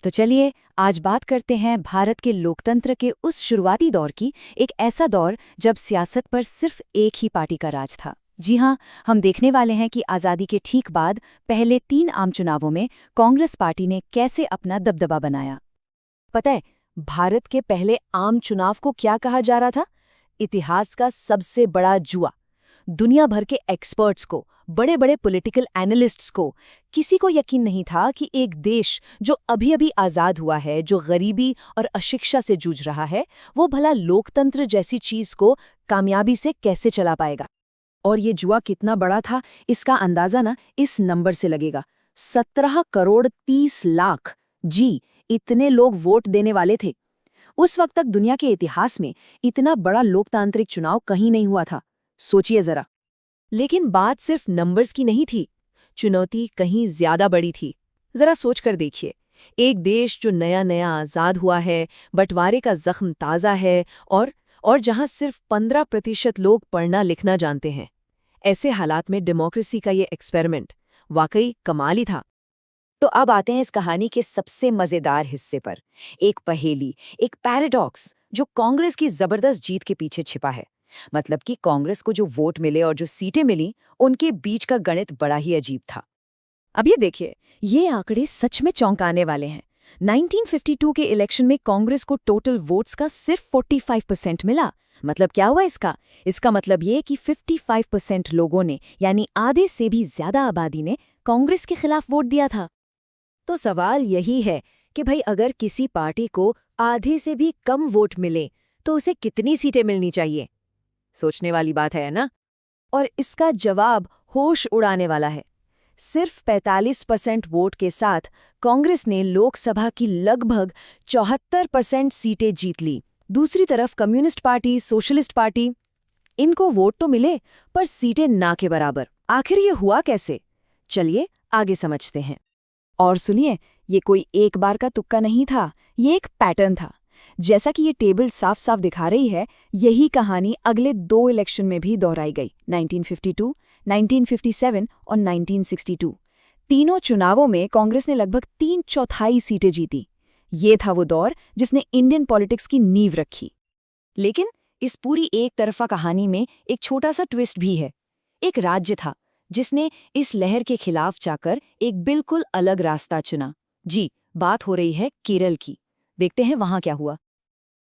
तो चलिए आज बात करते हैं भारत के लोकतंत्र के उस शुरुआती दौर की, एक ऐसा दौर जब सियासत पर सिर्फ एक ही पार्टी का राज था। जी हाँ, हम देखने वाले हैं कि आज़ादी के ठीक बाद पहले 3 आम चुनावों में कांग्रेस पार्टी ने कैसे अपना दबदबा बनाया। पता है, भारत के पहले आम चुनाव को क्या कहा जा रहा था? इतिहास का सबसे बड़ा जुआ। दुनिया भर के एक्सपर्ट्स को, बड़े बड़े पॉलिटिकल एनालिस्ट्स को, किसी को यकीन नहीं था कि एक देश जो अभी अभी आज़ाद हुआ है, जो गरीबी और अशिक्षा से जूझ रहा है, वो भला लोकतंत्र जैसी चीज को कामयाबी से कैसे चला पाएगा। और ये जुआ कितना बड़ा था, इसका अंदाजा ना इस नंबर से लगेगा। 17 करोड़ 30 लाख। जी, इतने लोग वोट देने वाले थे। उस वक्त तक दुनिया के इतिहास में इतना बड़ा लोकतांत्रिक चुनाव कहीं नहीं हुआ था। सोचिए जरा। लेकिन बात सिर्फ नंबर्स की नहीं थी, चुनौती कहीं ज्यादा बड़ी थी। जरा सोच कर देखिए, एक देश जो नया नया आज़ाद हुआ है, बंटवारे का जख्म ताज़ा है और जहां सिर्फ 15% लोग पढ़ना लिखना जानते हैं। ऐसे हालात में डेमोक्रेसी का ये एक्सपेरिमेंट वाकई कमाल ही था। तो अब आते हैं इस कहानी के सबसे मजेदार हिस्से पर। एक पहेली, एक पैराडॉक्स जो कांग्रेस की जबरदस्त जीत के पीछे छिपा है। मतलब कि कांग्रेस को जो वोट मिले और जो सीटें मिली, उनके बीच का गणित बड़ा ही अजीब था। अब ये देखिए, ये आंकड़े सच में चौंकाने वाले हैं। 1952 के इलेक्शन में कांग्रेस को टोटल वोट्स का सिर्फ 45% मिला। मतलब क्या हुआ इसका? इसका मतलब ये कि 55% लोगों ने, यानी आधे से भी ज्यादा आबादी ने कांग्रेस के खिलाफ वोट दिया था। तो सवाल यही है कि भाई, अगर किसी पार्टी को आधे से भी कम वोट मिले तो उसे कितनी सीटें मिलनी चाहिए? सोचने वाली बात है ना? और इसका जवाब होश उड़ाने वाला है। सिर्फ 45% वोट के साथ कांग्रेस ने लोकसभा की लगभग 74% सीटें जीत ली। दूसरी तरफ कम्युनिस्ट पार्टी, सोशलिस्ट पार्टी, इनको वोट तो मिले पर सीटें ना के बराबर। आखिर ये हुआ कैसे? चलिए आगे समझते हैं। और सुनिए, ये कोई एक बार का तुक्का नहीं था, ये एक पैटर्न था। जैसा कि ये टेबल साफ साफ दिखा रही है, यही कहानी अगले 2 इलेक्शन में भी दोहराई गई, 1952, 1957 और 1962। तीनों चुनावों में कांग्रेस ने लगभग 3/4 सीटें जीती। ये था वो दौर जिसने इंडियन पॉलिटिक्स की नींव रखी। लेकिन इस पूरी एक तरफा कहानी में एक छोटा सा ट्विस्ट भी है। एक राज्य था जिसने इस लहर के खिलाफ जाकर एक बिल्कुल अलग रास्ता चुना। जी, बात हो रही है केरल की। देखते हैं वहां क्या हुआ।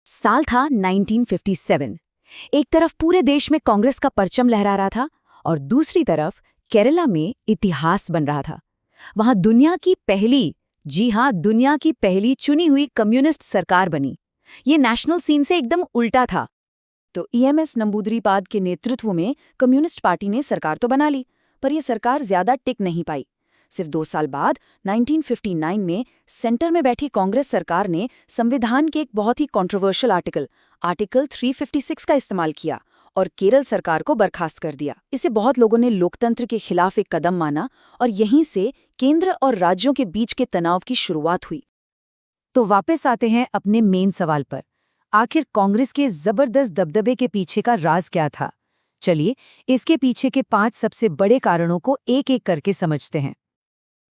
साल था 1957। एक तरफ पूरे देश में कांग्रेस का परचम लहरा रहा था और दूसरी तरफ केरला में इतिहास बन रहा था। वहां दुनिया की पहली, जी हां, दुनिया की पहली चुनी हुई कम्युनिस्ट सरकार बनी। ये नेशनल सीन से एकदम उल्टा था। तो ईएमएस नंबूदरीपाद के नेतृत्व में कम्युनिस्ट पार्टी ने सरकार तो बना ली, पर यह सरकार ज्यादा टिक नहीं पाई। सिर्फ 2 साल बाद 1959 में सेंटर में बैठी कांग्रेस सरकार ने संविधान के एक बहुत ही कंट्रोवर्शियल आर्टिकल 356 का इस्तेमाल किया और केरल सरकार को बर्खास्त कर दिया। इसे बहुत लोगों ने लोकतंत्र के खिलाफ एक कदम माना और यहीं से केंद्र और राज्यों के बीच के तनाव की शुरुआत हुई। तो वापस आते हैं अपने मेन सवाल पर। आखिर कांग्रेस के जबरदस्त दबदबे के पीछे का राज क्या था? चलिए, इसके पीछे के 5 सबसे बड़े कारणों को एक-एक करके समझते हैं।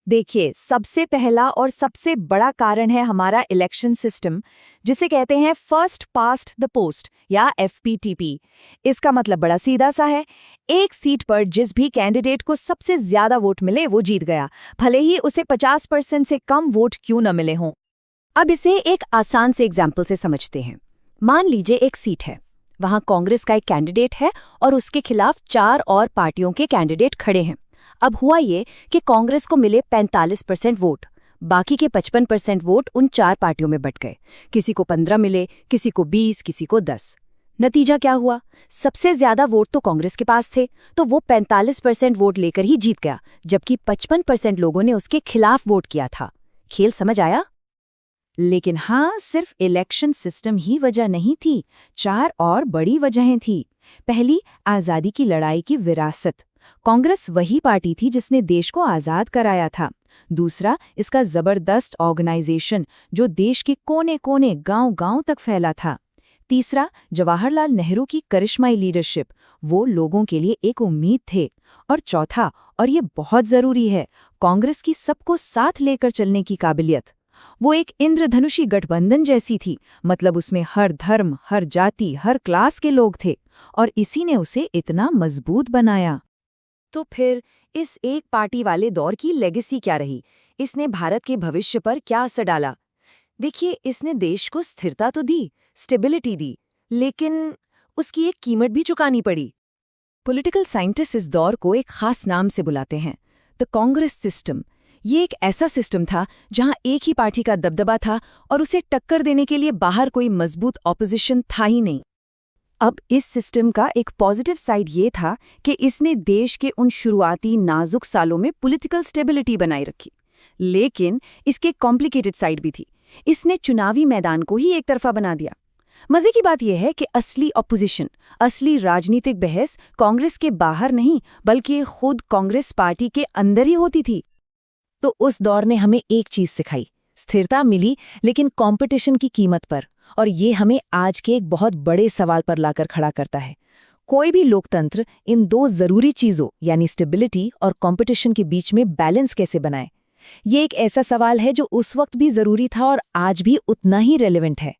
देखिए, सबसे पहला और सबसे बड़ा कारण है हमारा इलेक्शन सिस्टम, जिसे कहते हैं फर्स्ट पास्ट द पोस्ट या FPTP। इसका मतलब बड़ा सीधा सा है, एक सीट पर जिस भी कैंडिडेट को सबसे ज्यादा वोट मिले वो जीत गया, भले ही उसे 50% से कम वोट क्यों न मिले हों। अब इसे एक आसान से एग्जाम्पल से समझते हैं। मान लीजिए एक सीट है, वहां कांग्रेस का एक कैंडिडेट है और उसके खिलाफ 4 और पार्टियों के कैंडिडेट खड़े हैं। अब हुआ ये कि कांग्रेस को मिले 45% वोट, बाकी के 55% वोट उन 4 पार्टियों में बंट गए। किसी को 15 मिले, किसी को 20, किसी को 10। नतीजा क्या हुआ? सबसे ज्यादा वोट तो कांग्रेस के पास थे, तो वो 45% वोट लेकर ही जीत गया, जबकि 55% लोगों ने उसके खिलाफ वोट किया था। खेल समझ आया? लेकिन हाँ, सिर्फ इलेक्शन सिस्टम ही वजह नहीं थी, 4 और बड़ी वजहें थी। पहली, आज़ादी की लड़ाई की विरासत। कांग्रेस वही पार्टी थी जिसने देश को आज़ाद कराया था। दूसरा, इसका जबरदस्त ऑर्गेनाइजेशन जो देश के कोने-कोने, गांव-गांव तक फैला था। तीसरा, जवाहरलाल नेहरू की करिश्माई लीडरशिप, वो लोगों के लिए एक उम्मीद थे। और चौथा, और ये बहुत जरूरी है, कांग्रेस की सबको साथ लेकर चलने की काबिलियत। वो एक इंद्रधनुषी गठबंधन जैसी थी, मतलब उसमें हर धर्म, हर जाति, हर क्लास के लोग थे, और इसी ने उसे इतना मजबूत बनाया। तो फिर इस एक पार्टी वाले दौर की लेगेसी क्या रही? इसने भारत के भविष्य पर क्या असर डाला? देखिए, इसने देश को स्थिरता तो दी, स्टेबिलिटी दी, लेकिन उसकी एक कीमत भी चुकानी पड़ी। पॉलिटिकल साइंटिस्ट इस दौर को एक खास नाम से बुलाते हैं, द कांग्रेस सिस्टम। ये एक ऐसा सिस्टम था जहां एक ही पार्टी का दबदबा था और उसे टक्कर देने के लिए बाहर कोई मजबूत ऑपोजिशन था ही नहीं। अब इस सिस्टम का एक पॉजिटिव साइड ये था कि इसने देश के उन शुरुआती नाजुक सालों में पॉलिटिकल स्टेबिलिटी बनाए रखी। लेकिन इसके कॉम्प्लिकेटेड साइड भी थी। इसने चुनावी मैदान को ही एक तरफा बना दिया। मजे की बात यह है कि असली ऑपोजिशन, असली राजनीतिक बहस कांग्रेस के बाहर नहीं, बल्कि खुद कांग्रेस पार्टी के अंदर ही होती थी। तो उस दौर ने हमें एक चीज सिखाई, स्थिरता मिली लेकिन कंपटीशन की कीमत पर। और ये हमें आज के एक बहुत बड़े सवाल पर लाकर खड़ा करता है। कोई भी लोकतंत्र इन दो जरूरी चीजों यानी स्टेबिलिटी और कंपटीशन के बीच में बैलेंस कैसे बनाए? ये एक ऐसा सवाल है जो उस वक्त भी जरूरी था और आज भी उतना ही रेलेवेंट है।